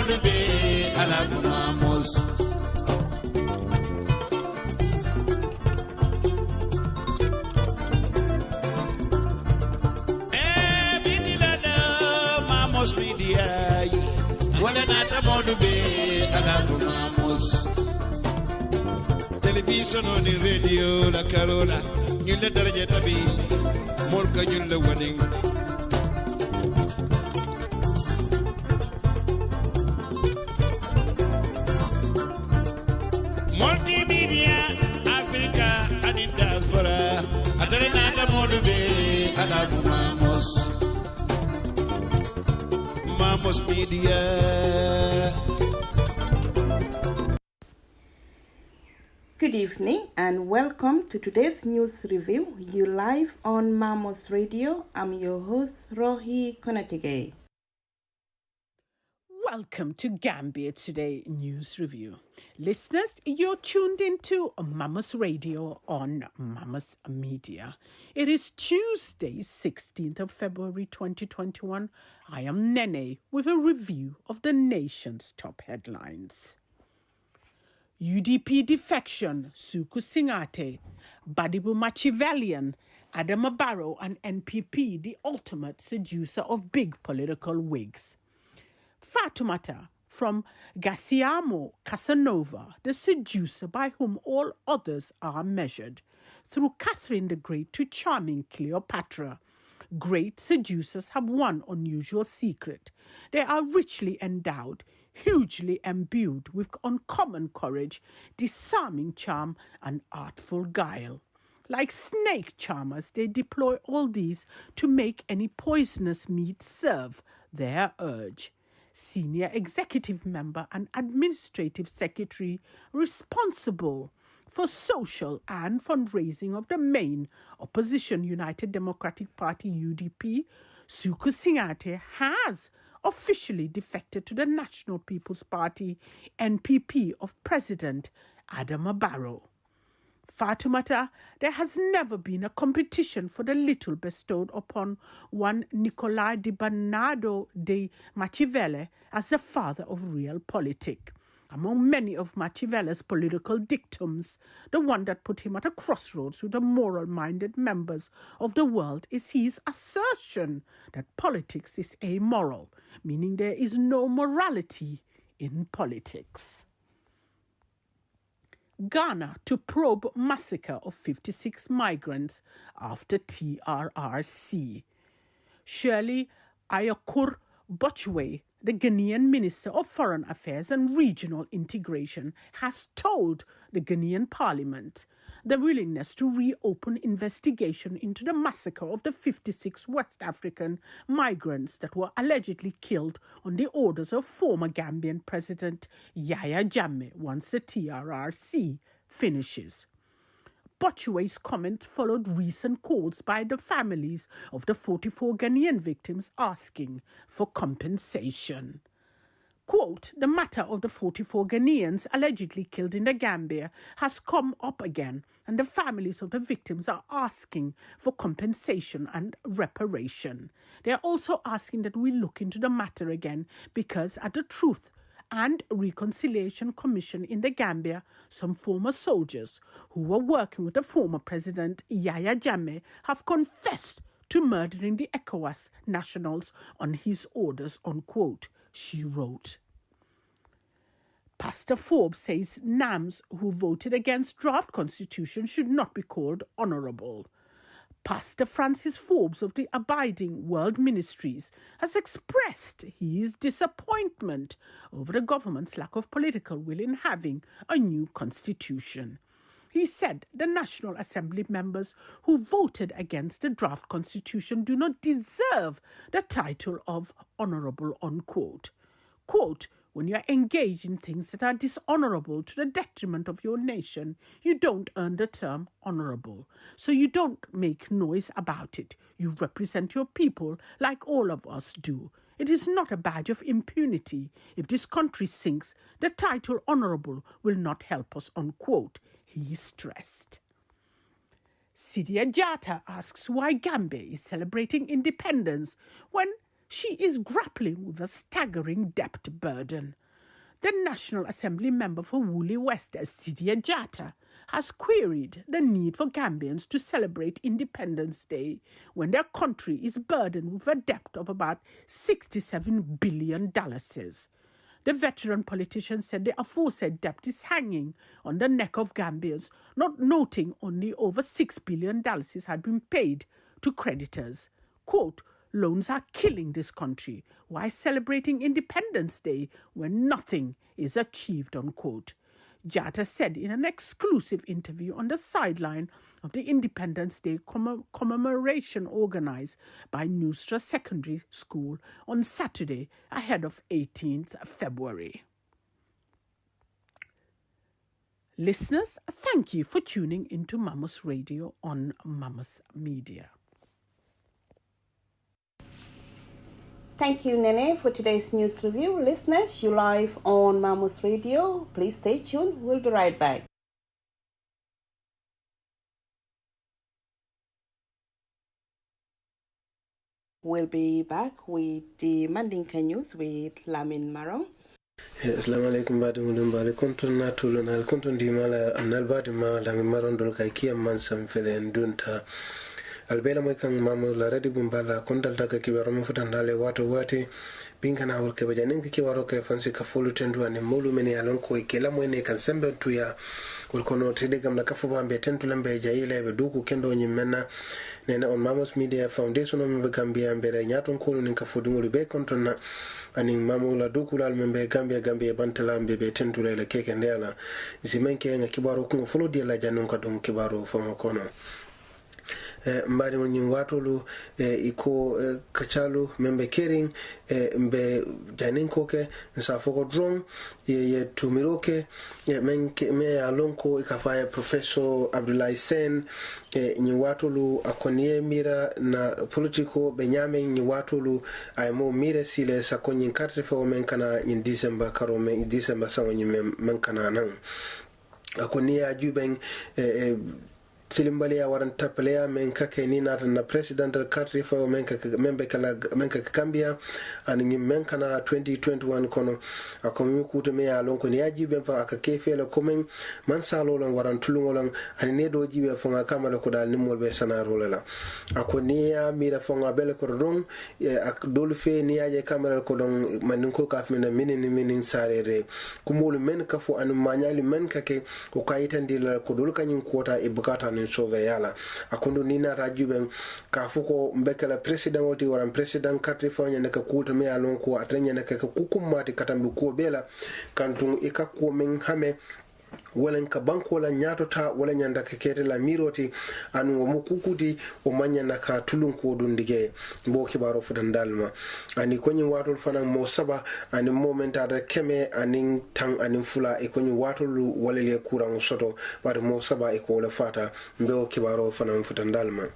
Modube, alafu Mamos. Mamos media, wala nata Modube, alafu Mamos. Television on the radio, la Carola, you let her get a be, Molka, you the winning. Multimedia, Africa, and in diaspora. Atarenata Modube, alafu Mamos. Mamos Media. Good evening and welcome to today's news review. You live on Mamos Radio. I'm your host, Rohi Konatige. Welcome to Gambia Today News Review. Listeners, you're tuned into Mamos Radio on Mamos Media. It is Tuesday, 16th of February 2021. I am Nene with a review of the nation's top headlines. UDP defection, Suku Singate, Badibu Machiavellian, Adama Barrow and NPP, the ultimate seducer of big political wigs. Fatoumata from Gassiamo Casanova, the seducer by whom all others are measured, through Catherine the Great to charming Cleopatra. Great seducers have one unusual secret. They are richly endowed, hugely imbued with uncommon courage, disarming charm, and artful guile. Like snake charmers, they deploy all these to make any poisonous meat serve their urge. Senior executive member and administrative secretary responsible for social and fundraising of the main opposition United Democratic Party UDP, Suku Singate has officially defected to the National People's Party NPP of President Adama Barrow. Fatoumata, there has never been a competition for the little bestowed upon one Nicolai di Bernardo de Machiavelli as the father of real politic. Among many of Machiavelli's political dictums, the one that put him at a crossroads with the moral-minded members of the world is his assertion that politics is amoral, meaning there is no morality in politics. Ghana to probe massacre of 56 migrants after TRRC. Shirley Ayakur Botchway, the Ghanaian Minister of Foreign Affairs and Regional Integration, has told the Ghanaian Parliament the willingness to reopen investigation into the massacre of the 56 West African migrants that were allegedly killed on the orders of former Gambian President Yahya Jammeh once the TRRC finishes. Botchway's comment followed recent calls by the families of the 44 Ghanaian victims asking for compensation. Quote, the matter of the 44 Ghanaians allegedly killed in the Gambia has come up again, and the families of the victims are asking for compensation and reparation. They are also asking that we look into the matter again because at the Truth and Reconciliation Commission in the Gambia, some former soldiers who were working with the former President Yahya Jammeh have confessed to murdering the ECOWAS nationals on his orders, unquote, she wrote. Pastor Forbes says NAMs who voted against draft constitution should not be called honourable. Pastor Francis Forbes of the Abiding World Ministries has expressed his disappointment over the government's lack of political will in having a new constitution. He said the National Assembly members who voted against the draft constitution do not deserve the title of honourable, unquote. Quote, when you are engaged in things that are dishonourable to the detriment of your nation, you don't earn the term honourable. So you don't make noise about it. You represent your people like all of us do. It is not a badge of impunity. If this country sinks, the title honourable will not help us, unquote, he stressed. Sidia Jata asks why Gambia is celebrating independence when she is grappling with a staggering debt burden. The National Assembly member for Woolly West, Sidia Jatta, has queried the need for Gambians to celebrate Independence Day when their country is burdened with a debt of about $67 billion. The veteran politician said the aforesaid debt is hanging on the neck of Gambians, not noting only over $6 billion had been paid to creditors. Quote, loans are killing this country. Why celebrating Independence Day when nothing is achieved, unquote. Jatta said in an exclusive interview on the sideline of the Independence Day commemoration organized by Nusra Secondary School on Saturday ahead of 18th February. Listeners, thank you for tuning into Mamos Radio on Mamos Media. Thank you, Nene, for today's news review. Listeners, you live on Mamos Radio. Please stay tuned. We'll be right back. We'll be back with the Mandinka news with Lamin Marong. Assalamu alaikum badi mulum bali kontun na tulu na kontun di mala annal badi ma Lamin Marong dol kai kiyam man sam fele ndunta albela moy kan mamu la radi bumbala kondal daga kibaro mo futandale wato wati binkana wol ke bajanen ke kibaro ke fansi ka folu tendu ani molu meni alon ko ikela moy ne kan sembe tuya wol kono tede gam na kafu bambe tentu lambe jayile be duku kendo nyimena nena on Mamos Media Foundation on be Gambia mbere nyaton ko nin ka fodu ngol be kontona ani mamu la duku lal membe Gambia bantala be tentu le keke ndela zimenke nga kibaro ko folu di la janon ka don kibaro famo kono mbari woni watolu iko kachalu membe kering mbe janin koke sa foko drong ye tumiroke menke me alonko ikafaya professor Abdullah Sen ni watolu akonie mira na politiko benyame ni watolu ay mo mira sile sakonyin carte fo men kana in December karo men December sawo ni men kana nan akonie ajuben Tilimbalia waran tapalea men kake ni na president country for men kaka Gambia and ni men kana 2021 kono akomi kuto me alon ko ni ajibe fa aka kefela komen man salo lan waran tulungolan ani ne do jibe fa nga kamala ko dal ni molbe sanaro la akoni ya mira fa nga bele ko don ak dol fe ni aje kamala ko don man ko kaf men minin sarere kumul men kafu anu manyali men kake ko kayitandi la ko dol kanyun kota e bukata sove yala akondo nina rajuben ka fuko mbekala president woti waran president country fo nyane ka kuto me alon ko atanya ne ka kukumati katambi ko bela kantung ika ko men hame wala ka banko la nyatota wala nyanda ka kete la miroti anu mo kukuti o manyana ka tulun ko dun dige bo kibaro fudan dalma ani konyi watol fana mo saba ani momenta da keme ani tang ani fula e konyi watol wala le kuran soto bar mo saba e ko la fata mbe kibaro fana fudan dalma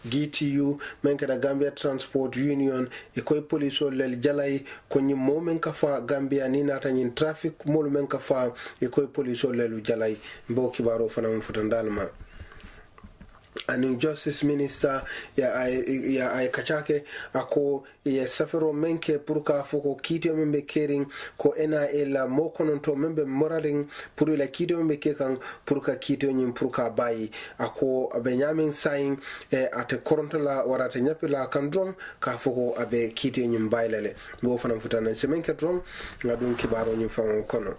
GTU menkada Gambia Transport Union e koy police lel jalay ko nyi momen ka fa Gambia ni nata nyin traffic mol men ka fa e koy police lel jalay mbo kibaro fana futandalma and Justice Minister ya ay kachake ako ya safero menke purka foko kiti membe kering ko ena ela mokonon to membe moraling puru la kiti membe kekan purka kiti nyim purka bayi ako benyamin sain ate korontola warate nyapila kandron ka foko abe kiti nyim baylele bo fanam futana semenke dron ngadun kibaro nyim famo kono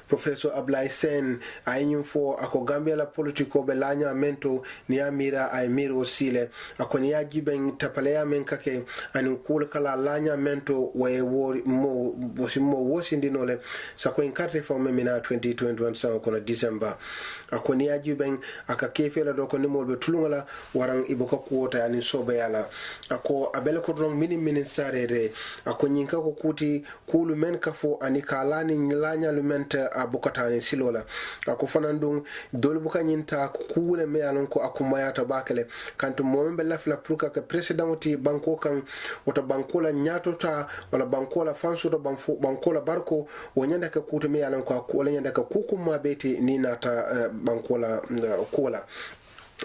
Professor Abdullah Sen aynyum fo ako Gambia la politiko be lanya mento ni amira ay miro sile ako ni ajiben tapaleya men kake anu kul kala lanya mento way wori mo bosimo wosindinole sako in carte fo memina 2021 sa ko na December ako ni ajiben aka kefela do ko ni molbe tulungala waran ibuka kuota ani sobe yala ako abele ko dron minin sarere ako nyinka ko kuti kulu men kafo ani kalani lanya lumenta abukatani silola ako fanandung dol bukanyinta kuule me alon ko akumayata bakele kanto mombe lafla pruka ka presidenti banko kan oto bankola nyatota wala bankola fanso to bankola barko wonyanda ka kuto me alon ko wala nyanda ka kukuma beti ni nata bankola kola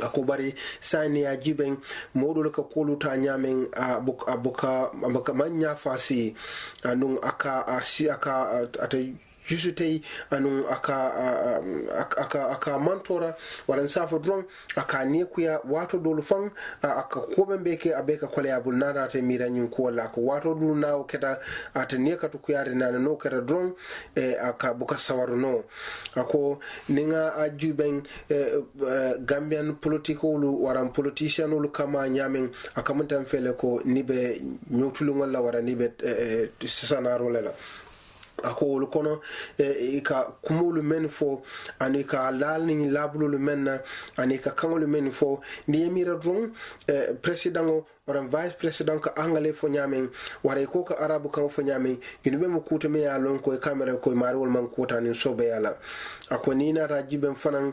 ako bari sani ya jiben modul ka koluta nyamen abuka manya fasi anun aka ata jusutei anun aka mantora waran safa dron aka ne kuya wato dolu fan aka koben beke abeka kole abul nana ta miranyin ko wala ko wato dulu na keta ata ne ka to kuyare nana no keta dron aka buka sawaru no ako ninga ajuben Gambian political waran politician ulu kama nyamen aka muntan fele ko nibe nyotulu ngala wara nibe sanaro lela ako wol kono ka kumulu men fo ani ka lalni labulu men ani ka kangolu men fo ni emira dron president waran vice president ka angale fo nyamen wara ko ka arabu kan fo nyamen ginube mo kuto me ya lon ko camera ko marwol man kuta ni sobe yala ako ni na rajiben fanan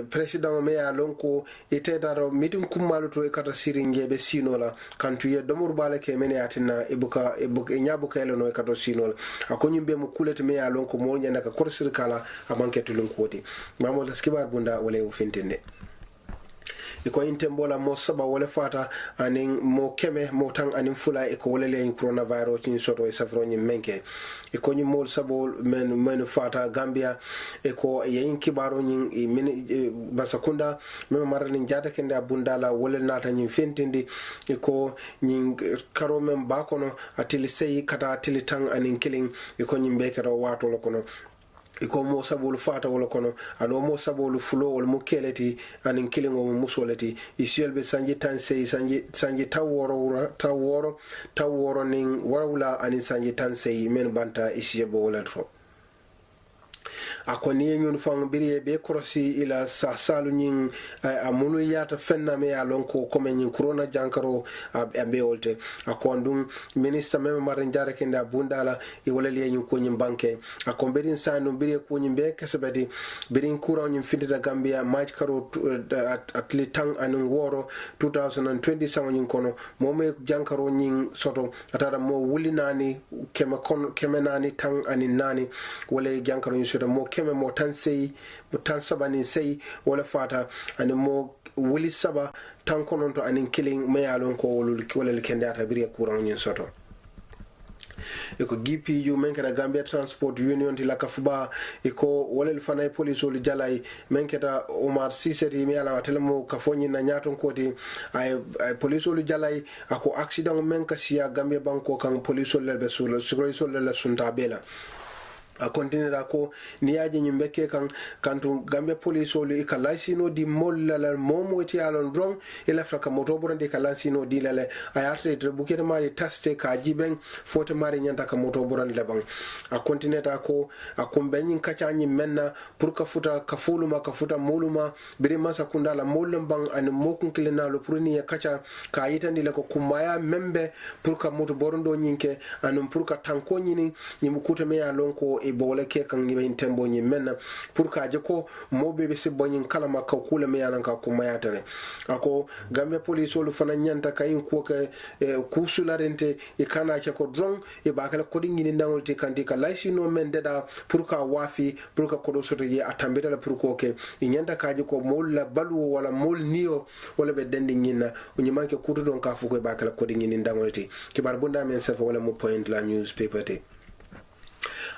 president me ya lon ko ite daro meeting kumalu to e kata siringe be sinola kantu ye domur bale ke mene atina ibuka nyabuka elo no e kata sinola ako nyimbe mo kulete me ya lon ko mo nyana ka korsir kala amanke tulun koti mamo la skibar bunda wala o fintinde iko intembola mo saba wala fata anin mo keme mo tan anin fula iko wala le coronavirus ni soto e safro ni menke iko ni mo sabo men fata Gambia iko yin kibaro ni basakunda mema marani jada kende abundala wala nata ni fentindi iko ni karo men bakono atili sey kata atili tan anin killing iko ni mbekero wato lokono iko mo sabolu fata wala kono ado mo sabolu fulo wala mo keleti anin kilingo mo musoleti isielbe sanji tansei sanji taworo ning warawla anin sanji tansei men banta isiebo wala tro akoni ñun fang biriye be krosi ila sa salu ñing amulu yata fenna me alon ko comme ñing corona jankaro be wolte akon dum ministre meme marin jare kende bundala e wala le ñun ko ñim banke akon berin sanu biriye ko ñim be kesbedi berin courant ñim findita Gambia match karo atli tang anin woro 2020 sama ñing kono momme jankaro ñing soto atara mo wulinani keme nani tang anin nani wala jankaro ñing soto mo keme mo tan saba nin sei wala fata ani mo wuli saba tan konon to anin killing me alon ko wala kende ata biri courant nyin soto eko GPU menketa Gambia Transport Union ti lakafuba eko wala fana police ol jalay menketa Omar Siseti mi ala telmo kafoni na nyaton koti ay police ol jalay ako accident menka sia Gambia banko kan police ol be sulo security ol la sunta bela a continuera ko niyaji nyimbe ke kantu Gambia police oli ka lasino di mollala momo ti alon drong ila fraka moto borande ka lasino di lale ayatre de bukete mari taste ka jiben foto mari nyanta ka moto borande lebang a continuera ko a kombenyin kacha nyi menna pour ka futa ka fuluma ka futa moluma bire masa kundala mollum bang an mokun klina lo pour ni kacha ka yitandi le ko kumaya membe pour ka moto borondo nyinke anum pour ka tanko nyini nyimu kuta me alon ko e bole ke kan ngi tembo nyi menna pour ka je ko mobe be se bonyin kala makka kula me yanan ka kuma yatare ako Gambia police olu fana nyanta kayin ko ke kusularente e kana ke ko drong e bakala ko dingi ni ndangol te kandi ka laisi no men deda pour ka wafi pour ka kodo soto ye atambeta la pour ko ke e nyanta ka je ko mol la balu wala mol niyo wala be dendi nyina o nyimanke kuto don ka fu ko bakala ko dingi ni ndangol te kibar bunda men sefa wala mo point la newspaper te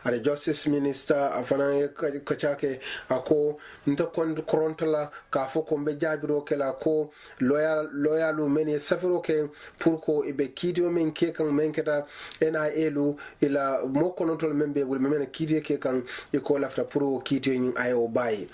are justice minister afana kachake ako nta kontala ka fo ko be jabiro kala ko loyalu men safiro ke pour ko ibe kidio men ke kan men keta ena elu ila mo konontol men be wul men kidio ke kan e ko lafta pour kidio nyin ayo bayi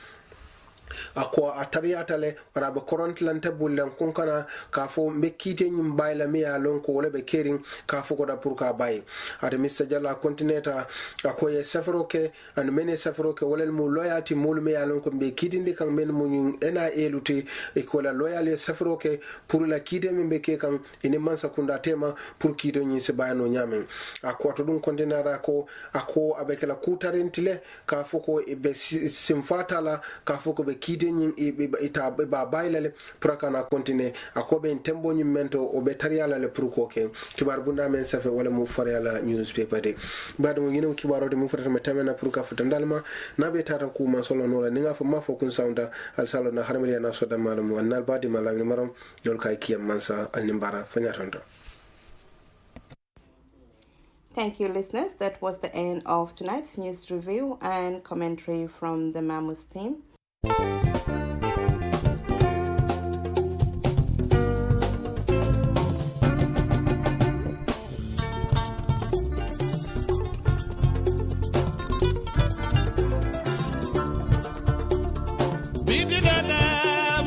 ako atariatale warabe korontlante bullen kunkana ka fo be kite nyim bayla mi ya lon ko wala be kering ka fo ko da pour ka bay ade Mr Jalla contineta ako ye safro ke an mene safro ke wala mo loyati mol mi ya lon ko be kitindi kan men mo ena eluti e ko la loyale safro ke pour la kite mi be ke kan ene man sakunda tema pour kido nyi se bayano nyamen ako to dum container ako abeke la kutarentile ka fo ko be simfatala ka fo ko be kide nyin ita ba bailale pour kana continuer akobe tembo nyim mento o be tariala le pour ko ke kibar bunda men safe wala mu fariala newspaper de bado ngino kibaro de mu fata metamena pour ka futa ndalma na be tata ku man solo no la ninga fa mafo kun sounda al salo na harmariya na so damalum annal badi malami maram yol kay kiyam mansa al nimbara fanyatondo. Thank you, listeners. That was the end of tonight's news review and commentary from the Mamos team.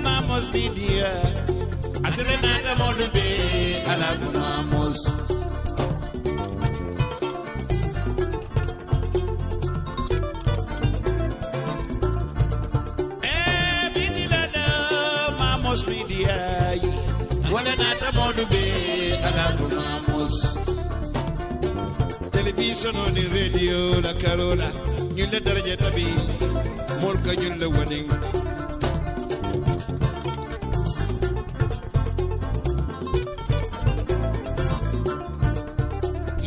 Mamos media, Atlanta Monday, I love Mamos. Media, one another Monday, I love Mamos. Television on the radio, La Carola, you let her get a be more can you the winning.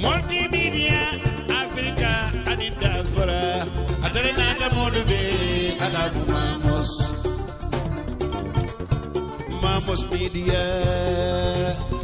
Multimedia, Africa, and in diaspora, Atlanta Monday, I love Mamos. Mamos Media.